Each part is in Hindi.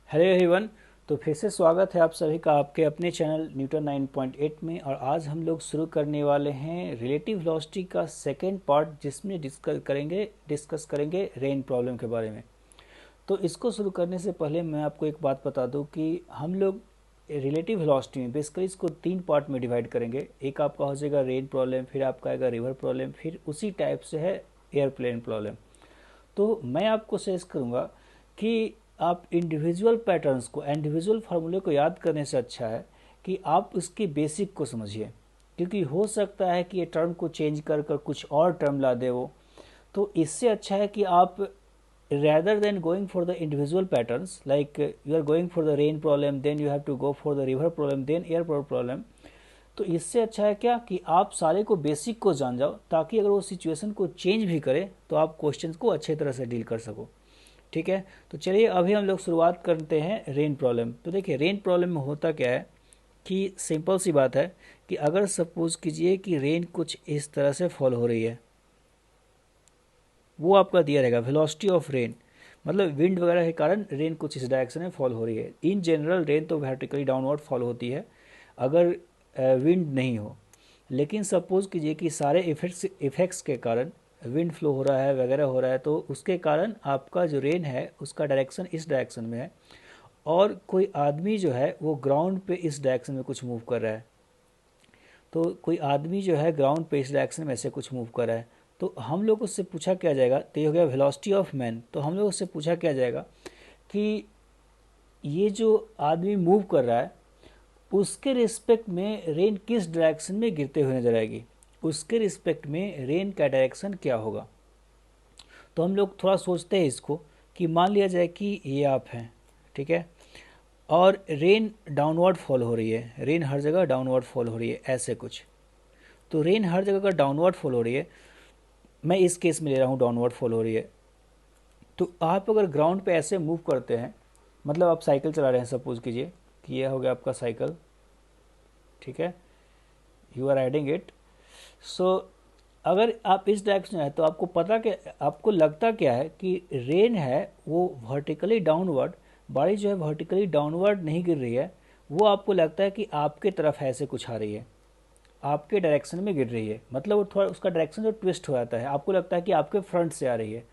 Hello everyone. तो फिर से स्वागत है आप सभी का आपके अपने चैनल न्यूटन 9.8 में। और आज हम लोग शुरू करने वाले हैं रिलेटिव वेलोसिटी का सेकेंड पार्ट, जिसमें डिस्कस करेंगे रेन प्रॉब्लम के बारे में। तो इसको शुरू करने से पहले मैं आपको एक बात बता दूं कि हम लोग रिलेटिव वेलोसिटी में बेसिकली इसको तीन पार्ट में डिवाइड करेंगे। एक आपका हो जाएगा रेन प्रॉब्लम, फिर आपका आएगा रिवर प्रॉब्लम, फिर उसी टाइप से है एयरप्लेन प्रॉब्लम। तो मैं आपको सजेस्ट करूँगा कि आप इंडिविजुअल पैटर्न्स को, इंडिविजुअल फार्मूले को याद करने से अच्छा है कि आप उसकी बेसिक को समझिए, क्योंकि हो सकता है कि ये टर्म को चेंज कर कर कुछ और टर्म ला दे वो। तो इससे अच्छा है कि आप rather than going for the individual patterns, like you are going for the rain problem, then you have to go for the river problem, then air problem, तो इससे अच्छा है क्या कि आप सारे को बेसिक को जान जाओ, ताकि अगर वो सिचुएशन को चेंज भी करे तो आप क्वेश्चंस को अच्छे तरह से डील कर सको। ठीक है, तो चलिए अभी हम लोग शुरुआत करते हैं रेन प्रॉब्लम। तो देखिए रेन प्रॉब्लम में होता क्या है कि सिंपल सी बात है कि अगर सपोज कीजिए कि रेन कुछ इस तरह से फॉल हो रही है, वो आपका दिया रहेगा वेलोसिटी ऑफ रेन, मतलब विंड वगैरह के कारण रेन कुछ इस डायरेक्शन में फॉल हो रही है। इन जनरल रेन तो वर्टिकली डाउनवर्ड फॉल होती है अगर विंड नहीं हो। लेकिन सपोज कीजिए कि सारे इफेक्ट्स के कारण विंड फ्लो हो रहा है वगैरह हो रहा है, तो उसके कारण आपका जो रेन है उसका डायरेक्शन इस डायरेक्शन में है, और कोई आदमी जो है वो ग्राउंड पे इस डायरेक्शन में कुछ मूव कर रहा है। तो कोई आदमी जो है ग्राउंड पे इस डायरेक्शन में ऐसे कुछ मूव कर रहा है, तो हम लोग उससे पूछा क्या जाएगा, तो ये हो गया वेलोसिटी ऑफ मैन। तो हम लोग उससे पूछा क्या जाएगा कि ये जो आदमी मूव कर रहा है उसके रिस्पेक्ट में रेन किस डायरेक्शन में गिरते हुए नजर आएगी, उसके रिस्पेक्ट में रेन का डायरेक्शन क्या होगा। तो हम लोग थोड़ा सोचते हैं इसको कि मान लिया जाए कि ये आप हैं, ठीक है, और रेन डाउनवर्ड फॉल हो रही है, रेन हर जगह डाउनवर्ड फॉल हो रही है ऐसे कुछ। तो रेन हर जगह का डाउनवर्ड फॉल हो रही है, मैं इस केस में ले रहा हूँ डाउनवर्ड फॉल हो रही है। तो आप अगर ग्राउंड पे ऐसे मूव करते हैं, मतलब आप साइकिल चला रहे हैं, सपोज कीजिए कि ये हो गया आपका साइकिल, ठीक है, यू आर राइडिंग इट। सो अगर आप इस डायरेक्शन में है तो आपको पता कि आपको लगता क्या है कि रेन है वो वर्टिकली डाउनवर्ड, बारिश जो है वर्टिकली डाउनवर्ड नहीं गिर रही है, वो आपको लगता है कि आपके तरफ ऐसे कुछ आ रही है, आपके डायरेक्शन में गिर रही है, मतलब वो थोड़ा उसका डायरेक्शन जो ट्विस्ट हो जाता है, आपको लगता है कि आपके फ्रंट से आ रही है।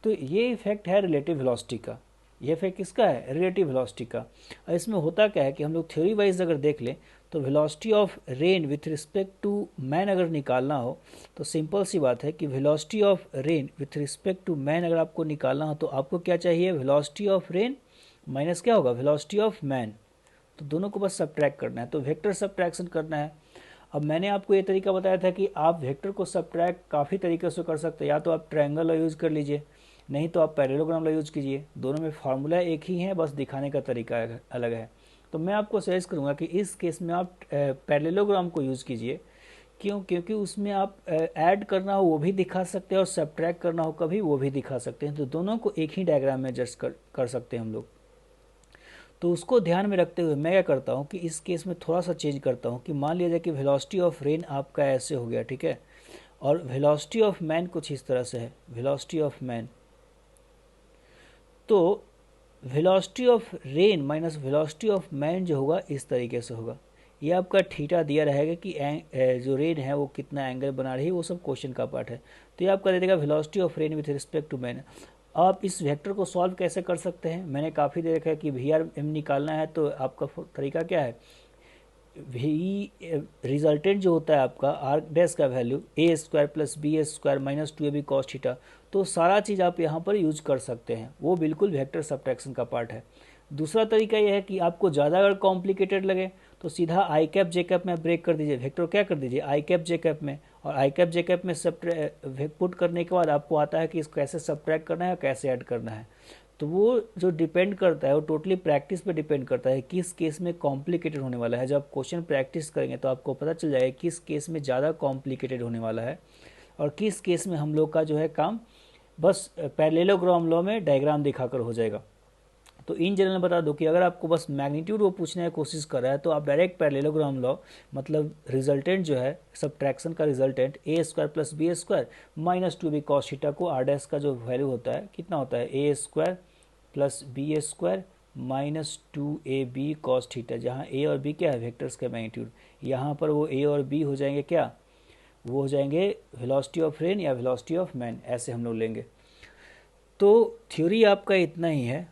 तो ये इफेक्ट है रिलेटिव वेलोसिटी का। ये इफेक्ट किसका है, रिलेटिव वेलोसिटी का। और इसमें होता क्या है कि हम लोग थ्योरी वाइज अगर देख लें तो velocity of rain with respect to man अगर निकालना हो तो सिंपल सी बात है कि velocity of rain with respect to man अगर आपको निकालना हो तो आपको क्या चाहिए, वेलोसिटी ऑफ रेन माइनस क्या होगा, वेलोसिटी ऑफ मैन। तो दोनों को बस सब्ट्रैक्ट करना है, तो वेक्टर सब्ट्रैक्शन करना है। अब मैंने आपको ये तरीका बताया था कि आप वेक्टर को सब्ट्रैक्ट काफ़ी तरीके से कर सकते हैं, या तो आप ट्रायंगल का यूज़ कर लीजिए, नहीं तो आप पैरेललोग्राम का यूज़ कीजिए। दोनों में फार्मूला एक ही है, बस दिखाने का तरीका अलग है। तो मैं आपको सजेस्ट करूँगा कि इस केस में आप पैरेललोग्राम को यूज़ कीजिए। क्यों, क्योंकि उसमें आप ऐड करना हो वो भी दिखा सकते हैं और सब्ट्रैक्ट करना हो कभी वो भी दिखा सकते हैं, तो दोनों को एक ही डायग्राम में एडजस्ट कर सकते हैं हम लोग। तो उसको ध्यान में रखते हुए मैं क्या करता हूँ कि इस केस में थोड़ा सा चेंज करता हूँ कि मान लिया जाए कि वेलोसिटी ऑफ रेन आपका ऐसे हो गया, ठीक है, और वेलोसिटी ऑफ मैन कुछ इस तरह से है, वेलोसिटी ऑफ मैन। तो velocity of rain minus velocity of man जो होगा इस तरीके से होगा। ये आपका थीटा दिया रहेगा कि जो रेन है वो कितना एंगल बना रही है, वो सब क्वेश्चन का पार्ट है। तो ये आपका दे देगा velocity of rain with respect to man. आप इस वेक्टर को सॉल्व कैसे कर सकते हैं, मैंने काफ़ी देखा है कि वी आर एम निकालना है, तो आपका तरीका क्या है, वी रिजल्टेंट जो होता है आपका आर डैश का value A square plus B A square minus two A B cos theta, तो सारा चीज़ आप यहाँ पर यूज कर सकते हैं, वो बिल्कुल वेक्टर सब्ट्रैक्शन का पार्ट है। दूसरा तरीका यह है कि आपको ज़्यादा अगर कॉम्प्लिकेटेड लगे तो सीधा आई कैप जे कैप में ब्रेक कर दीजिए, वेक्टर क्या कर दीजिए आई कैप जे कैप में, और आई कैप जे कैप में सब पुट करने के बाद आपको आता है कि इसको कैसे सब्ट्रैक्ट करना है और कैसे ऐड करना है। तो वो जो डिपेंड करता है वो टोटली प्रैक्टिस पे डिपेंड करता है किस केस में कॉम्प्लिकेटेड होने वाला है। जब आप क्वेश्चन प्रैक्टिस करेंगे तो आपको पता चल जाएगा किस केस में ज़्यादा कॉम्प्लिकेटेड होने वाला है और किस केस में हम लोग का जो है काम बस पैरेललोग्राम लॉ में डायग्राम दिखाकर हो जाएगा। तो इन जनरल में बता दो कि अगर आपको बस मैग्नीट्यूड वो पूछने की कोशिश कर रहा है तो आप डायरेक्ट पैरेललोग्राम लॉ, मतलब रिजल्टेंट जो है सब्ट्रैक्शन का resultant A square plus B square minus two B cos theta को आर डैश का जो वैल्यू होता है कितना होता है, A square plus B A square minus 2ab cos theta, जहाँ a और b क्या है, वेक्टर्स का मैग्नीट्यूड। यहाँ पर वो a और b हो जाएंगे क्या, वो हो जाएंगे वेलोसिटी ऑफ रेन या वेलोसिटी ऑफ मैन, ऐसे हम लोग लेंगे। तो थ्योरी आपका इतना ही है,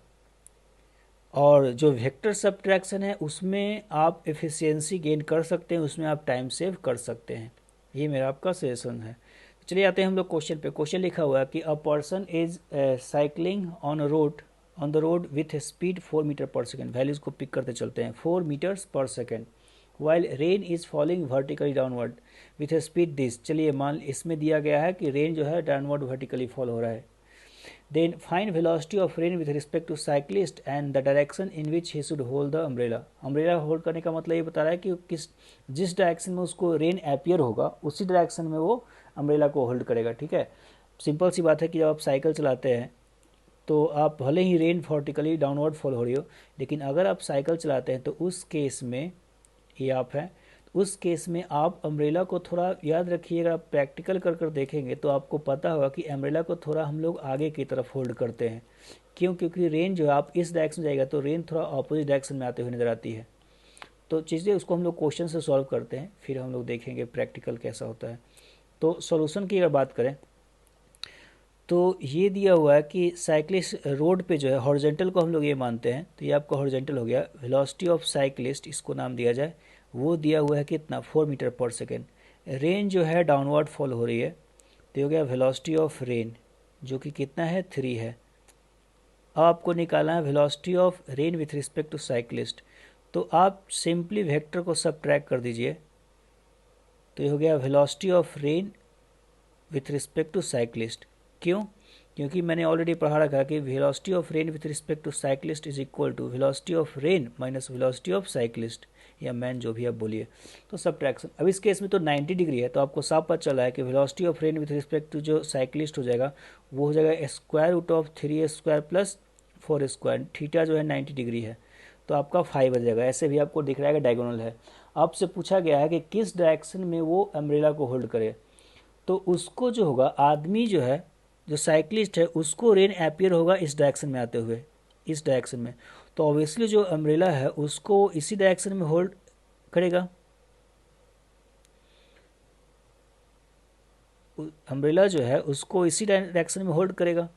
और जो वेक्टर सब्ट्रैक्शन है उसमें आप एफिशिएंसी गेन कर सकते हैं, उसमें आप टाइम सेव कर सकते हैं। ये मेरा आपका सजेशन है। चलिए आते हैं हम लोग क्वेश्चन पे। क्वेश्चन लिखा हुआ है कि a person is cycling on the road with speed 4 metre per second. Values को पिक करते चलते हैं, 4 metres per second, while rain is falling vertically downward with speed this. चलिए मान इसमें दिया गया है कि रेन जो है डाउनवर्ड वर्टिकली फॉल हो रहा है। Then find velocity of rain with respect to cyclist and the direction in which he should hold the umbrella. umbrella hold करने का मतलब ये बता रहा है कि जिस डायरेक्शन में उसको रेन अपियर होगा उसी डायरेक्शन में वो अम्ब्रेला को होल्ड करेगा। ठीक है, सिंपल सी बात है कि जब आप साइकिल चलाते हैं तो आप भले ही रेन वर्टिकली डाउनवर्ड फॉल हो रही हो, लेकिन अगर आप साइकिल चलाते हैं तो उस केस में, ये आप है, उस केस में आप अम्ब्रेला को थोड़ा याद रखिएगा। आप प्रैक्टिकल कर कर देखेंगे तो आपको पता होगा कि अम्ब्रेला को थोड़ा हम लोग आगे की तरफ होल्ड करते हैं। क्यों? क्योंकि रेन जो है आप इस डायरेक्शन जाएगा तो रेन थोड़ा अपोजिट डायरेक्शन में आते हुए नजर आती है। तो चीज़ें उसको हम लोग क्वेश्चन से सॉल्व करते हैं, फिर हम लोग देखेंगे प्रैक्टिकल कैसा होता है। तो सॉल्यूशन की अगर बात करें तो ये दिया हुआ है कि साइक्लिस्ट रोड पे जो है हॉरिजेंटल को हम लोग ये मानते हैं, तो ये आपका हॉरिजेंटल हो गया। वेलोसिटी ऑफ साइक्लिस्ट इसको नाम दिया जाए, वो दिया हुआ है कितना, 4 मीटर पर सेकेंड। रेन जो है डाउनवर्ड फॉल हो रही है, तो हो गया वेलोसिटी ऑफ रेन जो कि कितना है, 3 है। अब आपको निकालना है velocity of rain with respect to cyclist, तो आप सिंपली वेक्टर को सबट्रैक्ट कर दीजिए, तो ये हो गया velocity of rain with respect to cyclist. क्यों? क्योंकि मैंने ऑलरेडी पढ़ा रखा कि velocity of rain with respect to cyclist is equal to velocity of rain minus velocity of cyclist या मैन, जो भी आप बोलिए। तो सबट्रैक्शन, अब इस केस में तो 90 डिग्री है, तो आपको साफ पता चला है कि velocity of rain with respect to जो साइक्लिस्ट हो जाएगा वो हो जाएगा square root of 3a² plus 4a²। Theta जो है 90 डिग्री है, तो आपका 5 आ जाएगा। ऐसे भी आपको दिख रहा है डायगोनल है। आपसे पूछा गया है कि किस डायरेक्शन में वो अम्ब्रेला को होल्ड करे, तो उसको जो होगा, आदमी जो है, जो साइक्लिस्ट है, उसको रेन अपियर होगा इस डायरेक्शन में आते हुए, इस डायरेक्शन में, तो ऑब्वियसली जो अम्ब्रेला है उसको इसी डायरेक्शन में होल्ड करेगा। अम्ब्रेला जो है उसको इसी डायरेक्शन में होल्ड करेगा।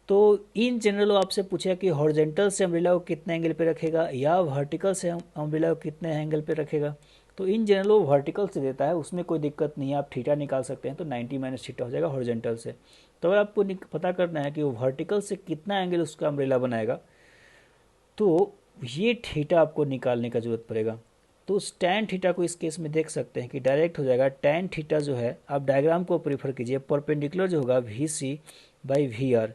तो इन जनरल आपसे पूछा कि हॉरिजेंटल से अम्ब्रेला को कितने एंगल पे रखेगा या वर्टिकल से अम्ब्रेला को कितने एंगल पे रखेगा, तो इन जनरल वो वर्टिकल से देता है, उसमें कोई दिक्कत नहीं है, आप थीटा निकाल सकते हैं, तो 90 माइनस थीटा हो जाएगा हॉरिजेंटल से। तो अगर आपको पता करना है कि वो वर्टिकल से कितना एंगल उसका अम्ब्रेला बनाएगा, तो ये थीटा आपको निकालने का जरूरत पड़ेगा। तो उस टैन थीटा को इस केस में देख सकते हैं कि डायरेक्ट हो जाएगा टैन थीटा जो है, आप डायग्राम को प्रीफर कीजिए, परपेंडिकुलर जो होगा VC/VR,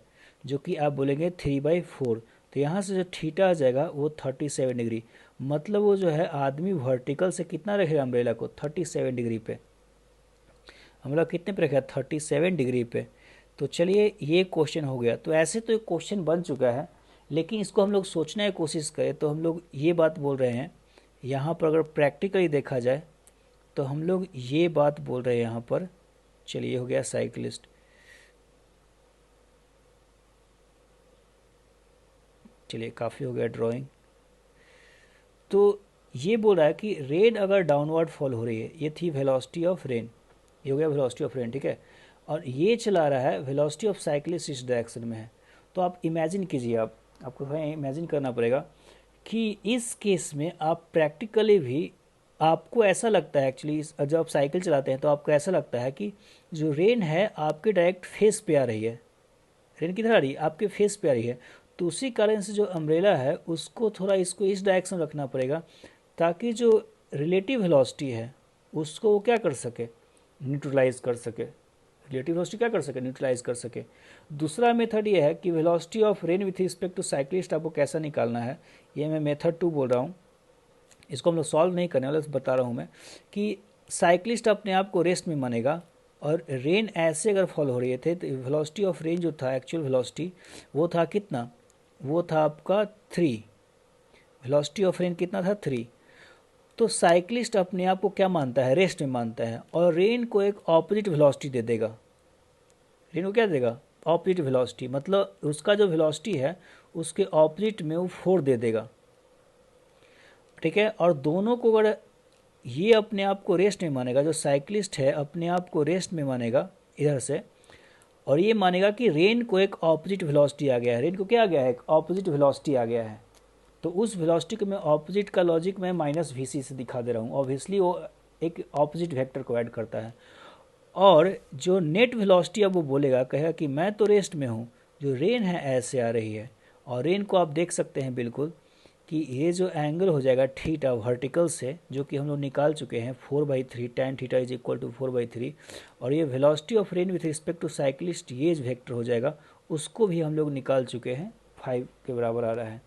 जो कि आप बोलेंगे 3/4। तो यहाँ से जो थीटा आ जाएगा वो 37 डिग्री, मतलब वो जो है आदमी वर्टिकल से कितना रखेगा अम्ब्रेला को, 37 डिग्री पे। अम्ब्रेला कितने पे रखेगा, 37 डिग्री पे। तो चलिए ये क्वेश्चन हो गया। तो ऐसे तो एक क्वेश्चन बन चुका है, लेकिन इसको हम लोग सोचने की कोशिश करें तो हम लोग ये बात बोल रहे हैं, यहाँ पर अगर प्रैक्टिकली देखा जाए तो हम लोग ये बात बोल रहे हैं यहाँ पर। चलिए हो गया साइकिलिस्ट, चलिए काफ़ी हो गया ड्राइंग। तो ये बोल रहा है कि रेन अगर डाउनवर्ड फॉल हो रही है, ये थी वेलोसिटी ऑफ रेन, ये हो गया वेलोसिटी ऑफ रेन, ठीक है, और ये चला रहा है वेलोसिटी ऑफ साइकिलिस्ट इस डायरेक्शन में है। तो आप इमेजिन कीजिए, आपको इमेजिन करना पड़ेगा कि इस केस में आप प्रैक्टिकली भी, आपको ऐसा लगता है एक्चुअली जब आप साइकिल चलाते हैं तो आपको ऐसा लगता है कि जो रेन है आपके डायरेक्ट फेस पे आ रही है। रेन किधर आ रही है, आपके फेस पे आ रही है। तो उसी कारण से जो अम्ब्रेला है उसको थोड़ा इसको इस डायरेक्शन रखना पड़ेगा, ताकि जो रिलेटिव वेलोसिटी है उसको वो क्या कर सके, न्यूट्रलाइज कर सके। रिलेटिव वेलोसिटी क्या कर सके, न्यूट्रलाइज कर सके। दूसरा मेथड ये है कि velocity of rain with respect to cyclist आपको कैसा निकालना है, ये मैं मेथड 2 बोल रहा हूँ, इसको हम लोग सॉल्व नहीं करने वाले, बता रहा हूँ मैं कि साइक्लिस्ट अपने आप को रेस्ट में मानेगा, और रेन ऐसे अगर फॉल हो रही थे तो वेलोसिटी ऑफ रेन जो था, एक्चुअल वेलोसिटी वो था कितना, वो था आपका 3। वेलोसिटी ऑफ रेन कितना था, 3। तो साइक्लिस्ट अपने आप को क्या मानता है, रेस्ट में मानता है, और रेन को एक ऑपोजिट वेलोसिटी दे देगा। रेन को क्या देगा, ऑपोजिट वेलोसिटी, मतलब उसका जो वेलोसिटी है उसके ऑपोजिट में वो 4 दे देगा, ठीक है। और दोनों को अगर ये अपने आप को रेस्ट में मानेगा, जो साइकिलिस्ट है अपने आप को रेस्ट में मानेगा इधर से, और ये मानेगा कि रेन को एक ऑपोजिट वेलोसिटी आ गया है, रेन को क्या आ गया है, एक ऑपोजिट वेलोसिटी आ गया है, तो उस वेलोसिटी को मैं ऑपोजिट का लॉजिक में माइनस वी सी से दिखा दे रहा हूँ। ऑब्वियसली वो एक ऑपोजिट वेक्टर को ऐड करता है। और जो नेट वेलोसिटी अब वो बोलेगा, कहेगा कि मैं तो रेस्ट में हूँ, जो रेन है ऐसे आ रही है, और रेन को आप देख सकते हैं बिल्कुल कि ये जो एंगल हो जाएगा थीटा वर्टिकल से, जो कि हम लोग निकाल चुके हैं 4/3 tan theta is equal to 4/3, और ये velocity of rain with respect to cyclist ये वेक्टर हो जाएगा, उसको भी हम लोग निकाल चुके हैं, 5 के बराबर आ रहा है।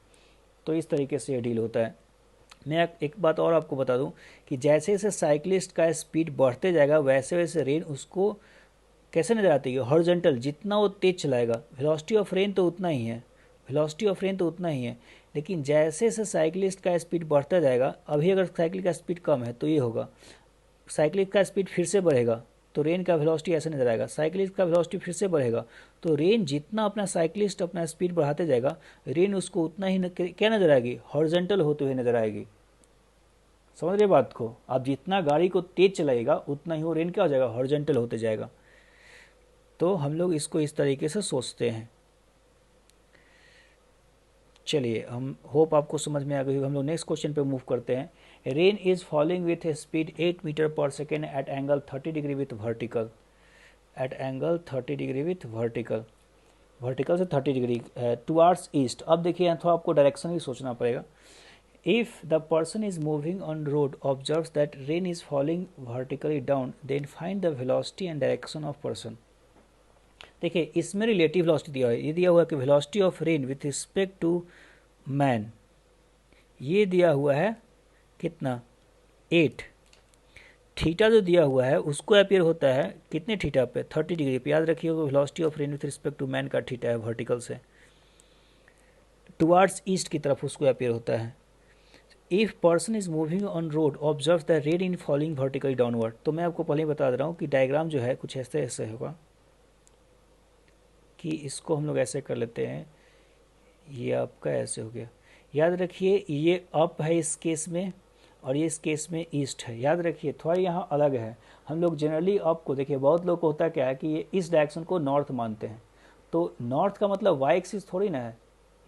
तो इस तरीके से ये डील होता है। मैं एक बात और आपको बता दूं कि जैसे जैसे साइकिलिस्ट का स्पीड बढ़ते जाएगा वैसे वैसे रेन उसको कैसे नजर आती है, हॉरिजॉन्टल, जितना वो तेज चलाएगा वेलोसिटी ऑफ रेन तो उतना ही है, वेलोसिटी ऑफ रेन तो उतना ही है, लेकिन जैसे जैसे साइकिलिस्ट का स्पीड बढ़ता जाएगा, अभी अगर साइकिल का स्पीड कम है तो ये होगा, साइकिलिस्ट का स्पीड फिर से बढ़ेगा तो रेन का वेलोसिटी ऐसे नजर आएगा, साइकिलिस्ट का वेलोसिटी फिर से बढ़ेगा तो रेन जितना अपना साइकिलिस्ट अपना स्पीड बढ़ाते जाएगा, रेन उसको उतना ही क्या नजर आएगी, हॉरिजॉन्टल होते हुए नजर आएगी। समझ रहे बात को, आप जितना गाड़ी को तेज चलाएगा उतना ही वो रेन क्या हो जाएगा, हॉरिजॉन्टल होते जाएगा। तो हम लोग इसको इस तरीके से सोचते हैं। चलिए, हम होप आपको समझ में आ गई। हम लोग नेक्स्ट क्वेश्चन पे मूव करते हैं। Rain is falling with a speed 8 metre per second at angle 30 degree with vertical, at angle 30 degree with vertical, vertical से 30 डिग्री टुवार्ड्स ईस्ट। अब देखिए यहाँ थोड़ा आपको डायरेक्शन भी सोचना पड़ेगा। If the person is moving on road observes that rain is falling vertically down, then find the velocity and direction of person. देखिए इसमें रिलेटिव वेलोसिटी दिया हुआ है, ये दिया हुआ है कि velocity of rain with respect to man, ये दिया हुआ है कितना, 8। थीटा जो दिया हुआ है उसको अपियर होता है कितने थीटा पे, 30 डिग्री पे। याद रखिए velocity of rain with respect to man का थीटा है वर्टिकल से, टुवार्ड्स ईस्ट की तरफ उसको अपियर होता है। If person is moving on road observe the rain in falling vertically downward. तो मैं आपको पहले ही बता दे रहा हूँ कि डायग्राम जो है कुछ ऐसे ऐसे होगा कि इसको हम लोग ऐसे कर लेते हैं, ये आपका ऐसे हो गया। याद रखिए ये अप है इस केस में, और ये इस केस में ईस्ट है। याद रखिए थोड़ा यहाँ अलग है, हम लोग जनरली अप को देखिए, बहुत लोग को होता क्या है कि ये इस डायरेक्शन को नॉर्थ मानते हैं, तो नॉर्थ का मतलब वाई एक्सिस थोड़ी ना है,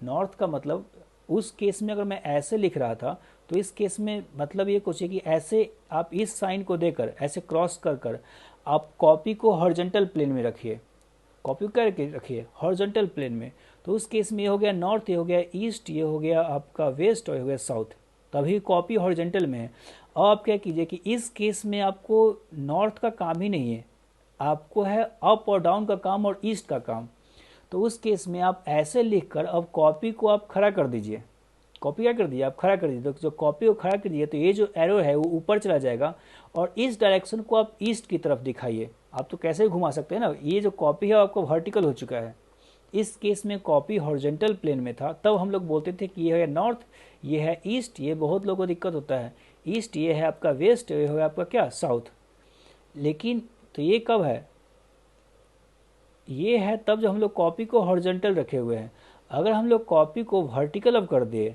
नॉर्थ का मतलब उस केस में अगर मैं ऐसे लिख रहा था तो इस केस में मतलब ये कुछ है कि ऐसे आप इस साइन को देकर ऐसे क्रॉस कर कर आप कॉपी को हॉरिजॉन्टल प्लेन में रखिए, कॉपी करके रखिए हॉरिजॉन्टल प्लेन में, तो उस केस में ये हो गया नॉर्थ, ये हो गया ईस्ट, ये हो गया आपका वेस्ट, और ये हो गया साउथ, तभी कॉपी हॉरिजॉन्टल में है। अब आप क्या कीजिए कि इस केस में आपको नॉर्थ का काम ही नहीं है, आपको है अप और डाउन का काम और ईस्ट का काम। तो उस केस में आप ऐसे लिखकर अब कॉपी को आप खड़ा कर दीजिए, कॉपी क्या कर दीजिए, आप खड़ा कर दीजिए। तो जो कॉपी को खड़ा कर दीजिए तो ये जो एरो है वो ऊपर चला जाएगा, और इस डायरेक्शन को आप ईस्ट की तरफ दिखाइए। आप तो कैसे भी घुमा सकते हैं ना, ये जो कॉपी है आपको वर्टिकल हो चुका है, इस केस में कॉपी हॉरिजॉन्टल प्लेन में था, तब हम लोग बोलते थे कि ये है नॉर्थ, ये है ईस्ट, ये बहुत लोगों को दिक्कत होता है, ईस्ट ये है आपका वेस्ट, ये है आपका क्या साउथ। लेकिन तो ये कब है, ये है तब जब हम लोग कॉपी को हॉरिजॉन्टल रखे हुए हैं। अगर हम लोग कॉपी को वर्टिकल अब कर दिए,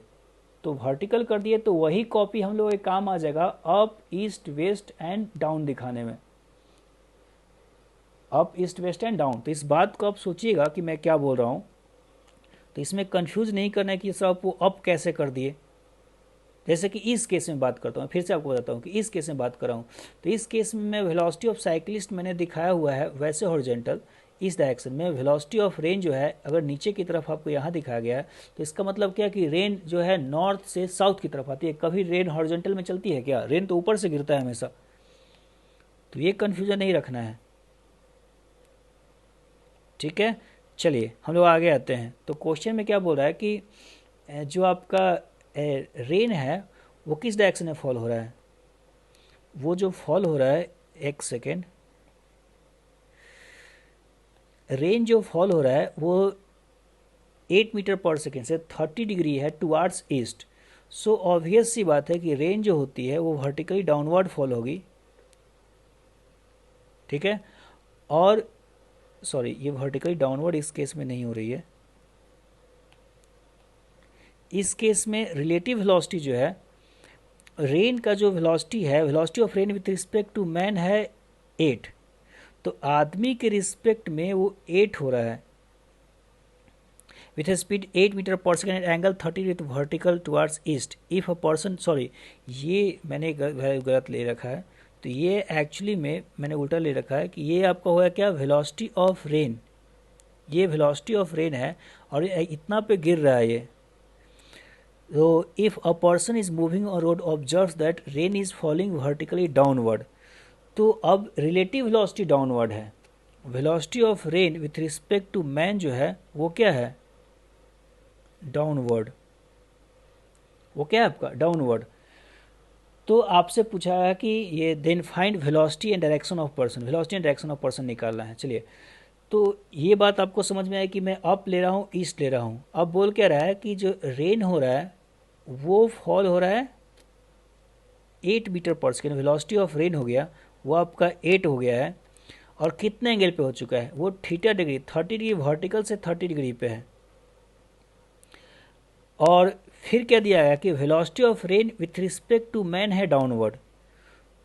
तो वर्टिकल कर दिए तो वही कॉपी हम लोग एक काम आ जाएगा up east west and down दिखाने में, up east west and down. तो इस बात को आप सोचिएगा कि मैं क्या बोल रहा हूँ, तो इसमें कंफ्यूज नहीं करना है कि सर आप वो अप कैसे कर दिए। जैसे कि इस केस में बात करता हूँ, फिर से आपको बताता हूँ कि इस केस में बात कर रहा हूँ, तो इस केस में मैं वेलोसिटी ऑफ साइकिलिस्ट मैंने दिखाया हुआ है वैसे हॉरिजॉन्टल इस डायरेक्शन में, वेलोसिटी ऑफ रेन जो है अगर नीचे की तरफ आपको यहाँ दिखाया गया है, तो इसका मतलब क्या कि रेन जो है नॉर्थ से साउथ की तरफ आती है। कभी रेन हॉरिजॉन्टल में चलती है क्या, रेन तो ऊपर से गिरता है हमेशा, तो ये कन्फ्यूजन नहीं रखना है, ठीक है। चलिए हम लोग आगे आते हैं। तो क्वेश्चन में क्या बोल रहा है कि जो आपका रेन है वो किस डायरेक्शन में फॉल हो रहा है, वो जो फॉल हो रहा है, एक सेकेंड, रेन जो फॉल हो रहा है वो 8 मीटर पर सेकेंड से 30 डिग्री है टुवार्ड्स ईस्ट। सो ऑब्वियस सी बात है कि रेन जो होती है वो वर्टिकली डाउनवर्ड फॉल होगी, ठीक है। और सॉरी, ये वर्टिकली डाउनवर्ड इस केस में नहीं हो रही है, इस केस में रिलेटिव वेलोसिटी जो है, रेन का जो वेलोसिटी है, velocity of rain with respect to man है 8, तो आदमी के रिस्पेक्ट में वो 8 हो रहा है with a speed 8 metre per second at angle 30 with vertical towards east if a person, sorry ये मैंने गलत ले रखा है, तो ये एक्चुअली में मैंने उल्टा ले रखा है कि ये आपका होगा क्या, वेलोसिटी ऑफ रेन, ये वेलोसिटी ऑफ रेन है और ये इतना पे गिर रहा है ये। तो if a person is moving on road observes that rain is falling vertically downward, तो अब रिलेटिव वेलोसिटी डाउनवर्ड है, velocity of rain with respect to man जो है वो क्या है, डाउनवर्ड, वो क्या है आपका डाउनवर्ड। तो आपसे पूछा है कि ये then find velocity and direction of person, velocity and direction of person निकालना है। चलिए, तो ये बात आपको समझ में आए कि मैं अप ले रहा हूँ, ईस्ट ले रहा हूँ। अब बोल क्या रहा है कि जो रेन हो रहा है वो फॉल हो रहा है 8 metre per second, velocity of rain हो गया वो आपका 8 हो गया है, और कितने एंगल पे हो चुका है, वो थीटा डिग्री, 30 डिग्री वर्टिकल से 30 डिग्री पे है। और फिर क्या दिया गया कि velocity of rain with respect to man है डाउनवर्ड,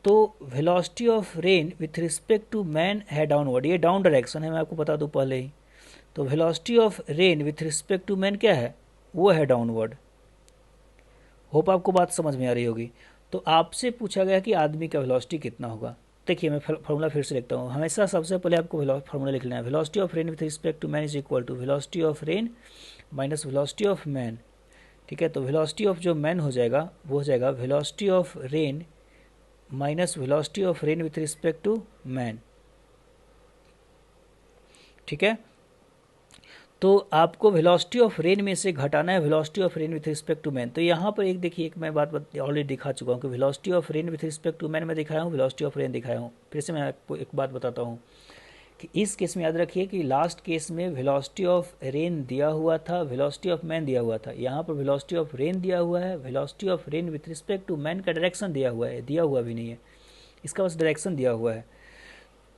तो velocity of rain with respect to man है डाउनवर्ड, ये डाउन डायरेक्शन है, मैं आपको बता दूं पहले ही। तो velocity of rain with respect to man क्या है, वो है डाउनवर्ड। होप आपको बात समझ में आ रही होगी। तो आपसे पूछा गया कि आदमी का वेलोसिटी कितना होगा। देखिए मैं फार्मूला फिर से लिखता हूँ, हमेशा सबसे पहले आपको फार्मूला लिख लेना है, velocity of rain with respect to man is equal to velocity of rain minus velocity of man. ठीक है, तो वेलोसिटी ऑफ जो मैन हो जाएगा वो हो जाएगा velocity of rain minus velocity of rain with respect to man. ठीक है, तो आपको वेलोसिटी ऑफ रेन में से घटाना है velocity of rain with respect to man. तो यहाँ पर एक देखिए, एक मैं बात ऑलरेडी दिखा चुका हूँ कि velocity of rain with respect to man मैं दिखाया हूँ, वेलोसिटी ऑफ रेन दिखाया हूँ। फिर से मैं आपको एक बात बताता हूँ कि इस केस में याद रखिए कि लास्ट केस में वेलोसिटी ऑफ रेन दिया हुआ था, वेलोसिटी ऑफ मैन दिया हुआ था। यहाँ पर वेलोसिटी ऑफ रेन दिया हुआ है, velocity of rain with respect to man का डायरेक्शन दिया हुआ है, दिया हुआ भी नहीं है, इसका बस डायरेक्शन दिया हुआ है।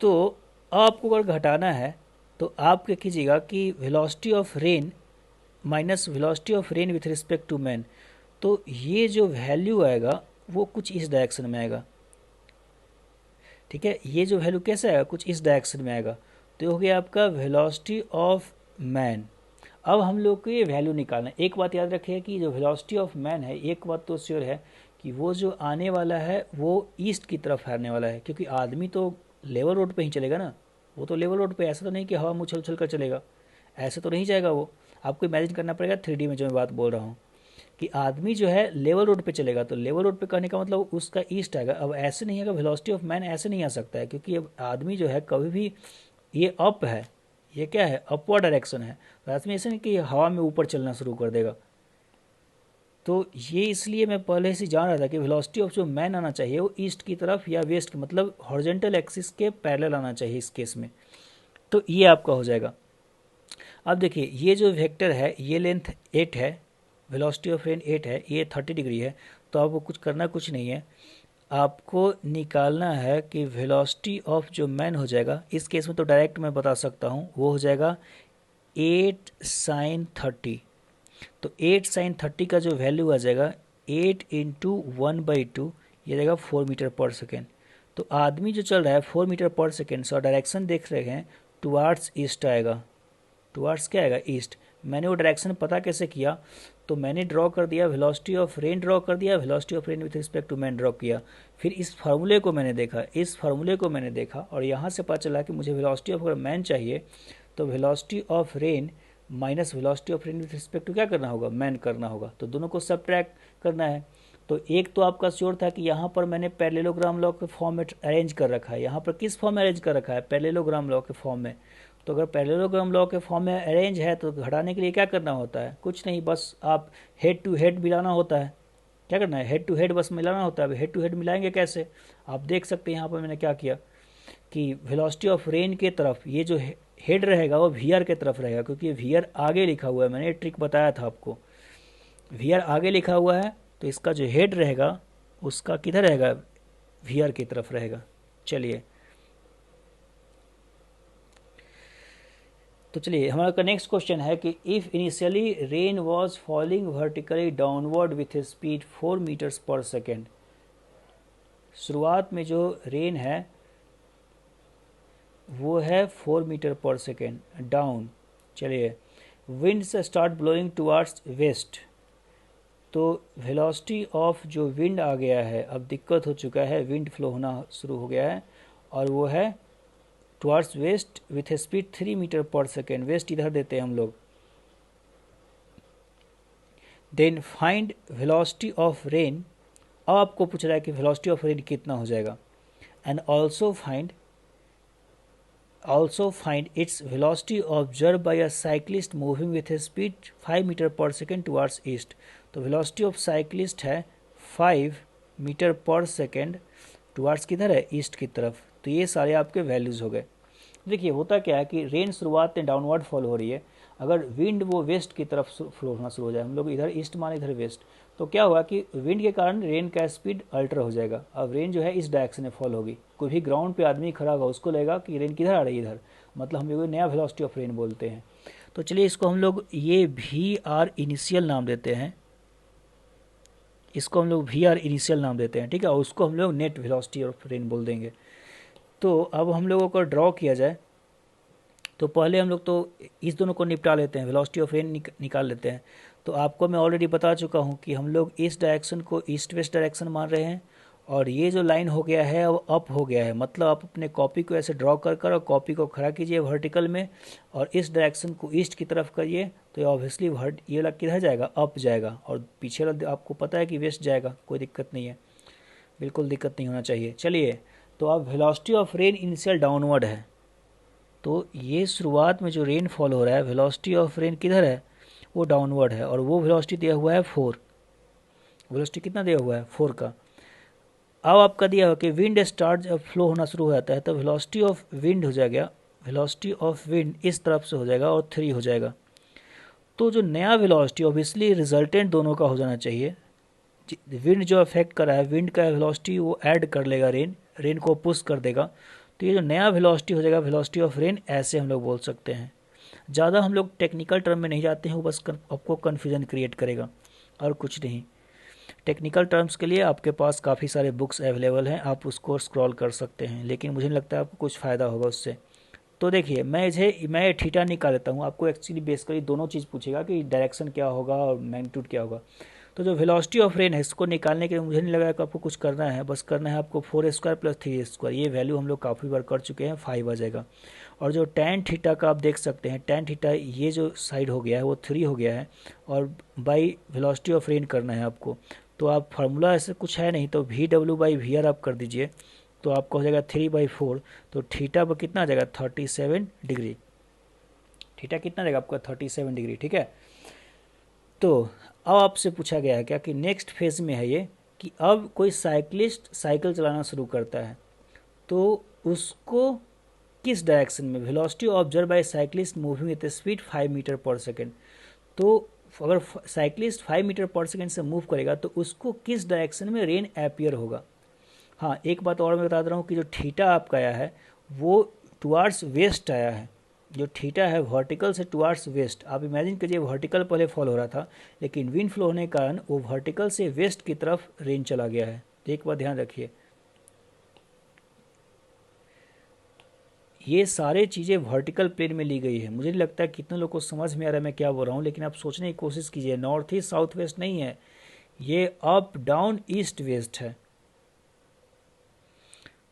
तो आपको अगर घटाना है तो आप क्या कीजिएगा कि velocity of rain minus velocity of rain with respect to man, तो ये जो वैल्यू आएगा वो कुछ इस डायरेक्शन में आएगा। ठीक है, ये जो वैल्यू कैसे आएगा, कुछ इस डायरेक्शन में आएगा। तो हो गया आपका वेलोसिटी ऑफ मैन। अब हम लोग को ये वैल्यू निकालना है। एक बात याद रखिए कि जो वेलोसिटी ऑफ मैन है, एक बात तो श्योर है कि वो जो आने वाला है वो ईस्ट की तरफ आने वाला है, क्योंकि आदमी तो लेवल रोड पे ही चलेगा ना, वो तो लेवल रोड पे, ऐसा तो नहीं कि हवा में उछल उछल कर चलेगा, ऐसे तो नहीं जाएगा वो। आपको इमेजिन करना पड़ेगा 3D में जो मैं बात बोल रहा हूँ कि आदमी जो है लेवल रोड पे चलेगा, तो लेवल रोड पे कहने का मतलब उसका ईस्ट आएगा। अब ऐसे नहीं है, वेलोसिटी ऑफ मैन ऐसे नहीं आ सकता है, क्योंकि अब आदमी जो है कभी भी, ये अप है, ये क्या है, अपवर्ड डायरेक्शन है, तो आदमी ऐसे नहीं कि हवा में ऊपर चलना शुरू कर देगा। तो ये इसलिए मैं पहले से जान रहा था कि वेलोसिटी ऑफ जो मैन आना चाहिए वो ईस्ट की तरफ या वेस्ट की, मतलब हॉरिजॉन्टल एक्सिस के पैरेलल आना चाहिए इस केस में। तो ये आपका हो जाएगा। अब देखिए ये जो वेक्टर है ये लेंथ 8 है, वेलोसिटी ऑफ रेन 8 है, ये 30 डिग्री है। तो आपको कुछ करना कुछ नहीं है, आपको निकालना है कि वेलोसिटी ऑफ जो मैन हो जाएगा, इस केस में तो डायरेक्ट मैं बता सकता हूँ, वो हो जाएगा 8 sin 30। तो 8 sin 30 का जो वैल्यू आ जाएगा 8 इंटू 1/2, ये जाएगा 4 मीटर पर सेकेंड। तो आदमी जो चल रहा है 4 मीटर पर सेकेंड से, और डायरेक्शन देख रहे हैं टुवार्ड्स ईस्ट आएगा, टुवार्ड्स क्या आएगा, ईस्ट। मैंने वो डायरेक्शन पता कैसे किया, तो मैंने ड्रॉ कर दिया, वेलोसिटी ऑफ रेन ड्रॉ कर दिया, velocity of rain with respect to man draw किया, फिर इस फार्मूले को मैंने देखा, इस फार्मूले को मैंने देखा, और यहाँ से पता चला कि मुझे वेलोसिटी ऑफ अगर मैन चाहिए तो velocity of rain minus velocity of rain with respect to क्या करना होगा, मैन करना होगा। तो दोनों को सबट्रैक्ट करना है। तो एक तो आपका श्योर था कि यहाँ पर मैंने पैरेललोग्राम लॉ के फॉर्म में अरेंज कर रखा है, यहाँ पर किस फॉर्म में अरेंज कर रखा है, पैरेललोग्राम लॉ के फॉर्म में। तो अगर पैरेललोग्राम लॉ के फॉर्म में अरेंज है तो घटाने के लिए क्या करना होता है, कुछ नहीं, बस आप हेड टू हेड मिलाना होता है। क्या करना है, हेड टू हेड बस मिलाना होता है। अब हेड टू हेड मिलाएंगे कैसे, आप देख सकते हैं यहाँ पर मैंने क्या किया कि वेलोसिटी ऑफ रेन के तरफ ये जो हेड रहेगा वो वीआर के तरफ रहेगा, क्योंकि ये वीआर आगे लिखा हुआ है, मैंने ये ट्रिक बताया था आपको, वीआर आगे लिखा हुआ है, तो इसका जो हेड रहेगा उसका किधर रहेगा, वीआर की तरफ रहेगा। चलिए तो चलिए हमारा का नेक्स्ट क्वेश्चन है कि if initially rain was falling vertically downward with a speed 4 metres per second. शुरुआत में जो रेन है वो है 4 मीटर पर सेकेंड डाउन। चलिए विंड से स्टार्ट ब्लोइंग टुवार्ड्स वेस्ट, तो वेलोसिटी ऑफ जो विंड आ गया है, अब दिक्कत हो चुका है, विंड फ्लो होना शुरू हो गया है और वो है towards west with a speed 3 metre per second. West इधर देते हैं हम लोग। Then find velocity of rain, अब आपको पूछ रहा है कि वेलोसिटी ऑफ रेन कितना हो जाएगा। And also find its velocity observed by a cyclist moving with a speed 5 metre per second towards east। तो velocity of cyclist है 5 मीटर पर सेकेंड towards किधर है, ईस्ट की तरफ। तो ये सारे आपके वैल्यूज़ हो गए। देखिए होता क्या है कि रेन शुरुआत में डाउनवर्ड फॉल हो रही है, अगर विंड वो वेस्ट की तरफ फ्लो होना शुरू हो जाए, हम लोग इधर ईस्ट माने इधर वेस्ट, तो क्या हुआ कि विंड के कारण रेन का स्पीड अल्टर हो जाएगा। अब रेन जो है इस डायरेक्शन में फॉल होगी। कोई भी ग्राउंड पे आदमी खड़ा होगा उसको लगेगा कि रेन किधर आ रही है, इधर, मतलब हम लोग नया वेलोसिटी ऑफ रेन बोलते हैं। तो चलिए इसको हम लोग ये VR इनिशियल नाम देते हैं, इसको हम लोग VR इनिशियल नाम देते हैं, ठीक है। और उसको हम लोग नेट वेलोसिटी ऑफ रेन बोल देंगे। तो अब हम लोगों को ड्रॉ किया जाए तो पहले हम लोग तो इस दोनों को निपटा लेते हैं, वेलोसिटी ऑफ रेन निकाल लेते हैं। तो आपको मैं ऑलरेडी बता चुका हूँ कि हम लोग इस डायरेक्शन को ईस्ट वेस्ट डायरेक्शन मान रहे हैं और ये जो लाइन हो गया है वो अप हो गया है। मतलब आप अपने कॉपी को ऐसे ड्रॉ कर कर और कॉपी को खड़ा कीजिए वर्टिकल में और इस डायरेक्शन को ईस्ट की तरफ करिए, तो ऑब्वियसली ये वाला किधर जाएगा, अप जाएगा। और पीछे वाला आपको पता है कि वेस्ट जाएगा, कोई दिक्कत नहीं है, बिल्कुल दिक्कत नहीं होना चाहिए। चलिए तो अब velocity of rain initial downward है, तो ये शुरुआत में जो रेन फॉल हो रहा है वेलोसिटी ऑफ रेन किधर है, वो डाउनवर्ड है और वो वेलोसिटी दिया हुआ है 4। वेलोसिटी कितना दिया हुआ है, 4 का। अब आपका दिया हुआ कि विंड स्टार्ट जब फ्लो होना शुरू हो जाता है तो वेलोसिटी ऑफ विंड हो जाएगा, वेलोसिटी ऑफ विंड इस तरफ से हो जाएगा और 3 हो जाएगा। तो जो नया वेलोसिटी ऑब्वियसली रिजल्टेंट दोनों का हो जाना चाहिए। विंड जो अफेक्ट कर रहा है, विंड का वेलोसिटी वो ऐड कर लेगा, रेन को पुश कर देगा। तो ये जो नया वेलोसिटी हो जाएगा वेलोसिटी ऑफ रेन, ऐसे हम लोग बोल सकते हैं। ज़्यादा हम लोग टेक्निकल टर्म में नहीं जाते हैं, वो बस आपको कन्फ्यूजन क्रिएट करेगा और कुछ नहीं। टेक्निकल टर्म्स के लिए आपके पास काफ़ी सारे बुक्स अवेलेबल हैं, आप उसको स्क्रॉल कर सकते हैं, लेकिन मुझे नहीं लगता आपको कुछ फ़ायदा होगा उससे। तो देखिए मैं थीटा निकाल लेता हूँ। आपको एक्चुअली बेसिकली दोनों चीज़ पूछेगा कि डायरेक्शन क्या होगा और मैग्नीट्यूड क्या होगा। तो जो वेलोसिटी ऑफ रेन है इसको निकालने के लिए मुझे नहीं लगा कि आपको कुछ करना है, बस करना है आपको 4² + 3²। ये वैल्यू हम लोग काफ़ी बार कर चुके हैं, 5 आ जाएगा। और जो tan थीटा का आप देख सकते हैं, tan थीटा ये जो साइड हो गया है वो 3 हो गया है और बाई वेलोसिटी ऑफ रेन करना है आपको। तो आप फार्मूला ऐसे कुछ है नहीं, तो VW/VR आप कर दीजिए तो आपको हो जाएगा 3/4। तो थीटा पर कितना आ जाएगा, 37 डिग्री। थीटा कितना जाएगा आपका, 37 डिग्री, ठीक है। तो अब आपसे पूछा गया है क्या कि नेक्स्ट फेज में है ये कि अब कोई साइकिलिस्ट साइकिल चलाना शुरू करता है तो उसको किस डायरेक्शन में, velocity observe by cyclist moving with speed 5 metre per second. तो अगर साइकिलिस्ट 5 मीटर पर सेकेंड से मूव करेगा तो उसको किस डायरेक्शन में रेन अपीयर होगा। हाँ एक बात और मैं बता रहा हूँ कि जो थीटा आपका आया है वो टुवार्ड्स वेस्ट आया है। जो थीटा है वर्टिकल से टुवार्ड्स वेस्ट। आप इमेजिन कीजिए वर्टिकल पहले फॉल हो रहा था, लेकिन विंड फ्लो होने के कारण वो वर्टिकल से वेस्ट की तरफ रेन चला गया है। तो एक बात ध्यान रखिए, ये सारे चीज़ें वर्टिकल प्लेन में ली गई है। मुझे नहीं लगता कितने लोग को समझ में आ रहा है मैं क्या बोल रहा हूँ, लेकिन आप सोचने की कोशिश कीजिए। नॉर्थ ईस्ट साउथ वेस्ट नहीं है, ये अप डाउन ईस्ट वेस्ट है।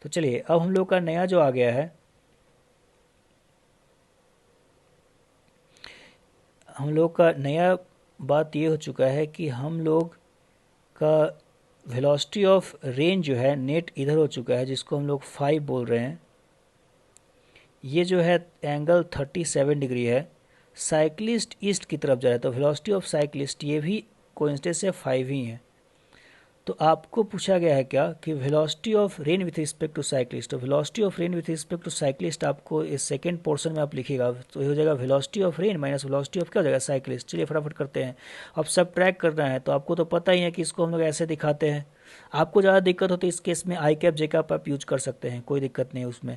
तो चलिए अब हम लोग का नया जो आ गया है, हम लोग का नया बात ये हो चुका है कि हम लोग का वेलोसिटी ऑफ रेन जो है नेट इधर हो चुका है, जिसको हम लोग 5 बोल रहे हैं। ये जो है एंगल 37 डिग्री है। साइकिलिस्ट ईस्ट की तरफ जा रहा है तो वेलोसिटी ऑफ साइकिलिस्ट ये भी कोइंसिडेंस से 5 ही है। तो आपको पूछा गया है क्या कि velocity of rain with respect to cyclist. तो velocity of rain with respect to cyclist आपको इस सेकंड पोर्शन में आप लिखिएगा, तो ये हो जाएगा velocity of rain minus velocity of क्या हो जाएगा, साइकिलिस्ट। चलिए फटाफट करते हैं। अब सब ट्रैक करना है तो आपको तो पता ही है कि इसको हम लोग ऐसे दिखाते हैं। आपको ज़्यादा दिक्कत हो तो इस केस में आई कैप जे कैप आप यूज कर सकते हैं, कोई दिक्कत नहीं उसमें।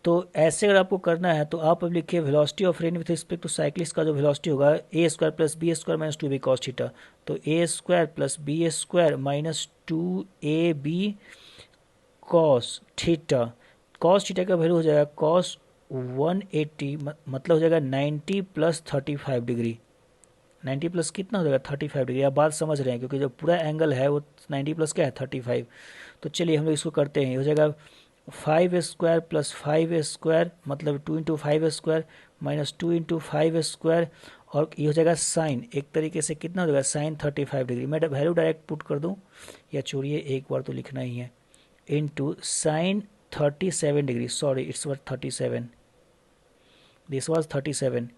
तो ऐसे अगर आपको करना है तो आप अब लिखिए velocity of rain with respect to cyclist का जो वेलोसिटी होगा A square plus B square minus two B cos theta. तो A square plus B square minus two A B cos theta. Cos theta का वैल्यू हो जाएगा कॉस 180, मतलब हो जाएगा 90 प्लस 35 डिग्री। 90 प्लस कितना हो जाएगा 35 डिग्री। आप बात समझ रहे हैं क्योंकि जो पूरा एंगल है वो 90 प्लस क्या है 35। तो चलिए हम लोग इसको करते हैं। हो जाएगा 5 स्क्वायर प्लस 5 स्क्वायर मतलब 2 into 5 square minus 2 into 5 square, और ये हो जाएगा साइन, एक तरीके से कितना हो जाएगा साइन 35 डिग्री। मैं वैल्यू डायरेक्ट पुट कर दूं या छोड़िए एक बार तो लिखना ही है, into sine 37 degree, sorry it's worth 37, this was 37,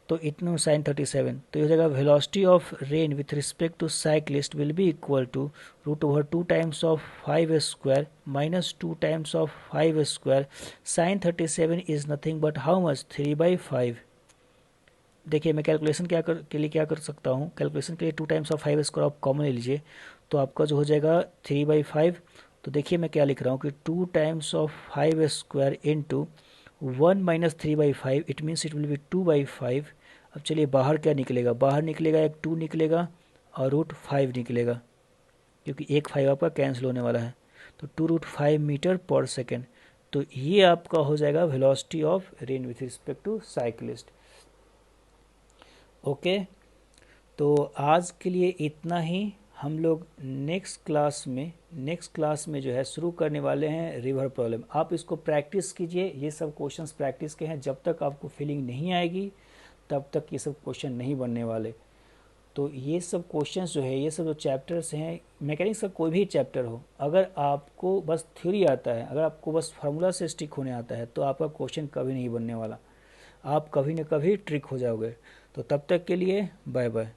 तो इतना साइन 37। तो ये हो जाएगा velocity of rain with respect to cyclist will be equal to root over 2 times of 5 square minus 2 times of 5 square. Sine 37 is nothing but how much 3/5। देखिए मैं कैलकुलेशन के लिए क्या कर सकता हूँ, कैलकुलेशन के लिए 2 टाइम्स ऑफ 5 स्क्वायर आप कॉमन ले लीजिए, तो आपका जो हो जाएगा 3/5। तो देखिए मैं क्या लिख रहा हूँ कि 2 times of 5 square into 1 minus 3/5, it means it will be 2/5। अब चलिए बाहर क्या निकलेगा, बाहर निकलेगा एक 2 निकलेगा और रूट 5 निकलेगा, क्योंकि एक 5 आपका कैंसिल होने वाला है। तो 2√5 मीटर पर सेकेंड। तो ये आपका हो जाएगा velocity of rain with respect to cyclist. Okay, तो आज के लिए इतना ही। हम लोग नेक्स्ट क्लास में जो है शुरू करने वाले हैं रिवर प्रॉब्लम। आप इसको प्रैक्टिस कीजिए, ये सब क्वेश्चंस प्रैक्टिस के हैं। जब तक आपको फीलिंग नहीं आएगी तब तक ये सब क्वेश्चन नहीं बनने वाले। तो ये सब क्वेश्चंस जो है, ये सब जो चैप्टर्स हैं, मैकेनिक्स का कोई भी चैप्टर हो, अगर आपको बस थ्योरी आता है, अगर आपको बस फार्मूला से स्टिक होने आता है, तो आपका क्वेश्चन कभी नहीं बनने वाला, आप कभी न कभी ट्रिक हो जाओगे। तो तब तक के लिए बाय बाय।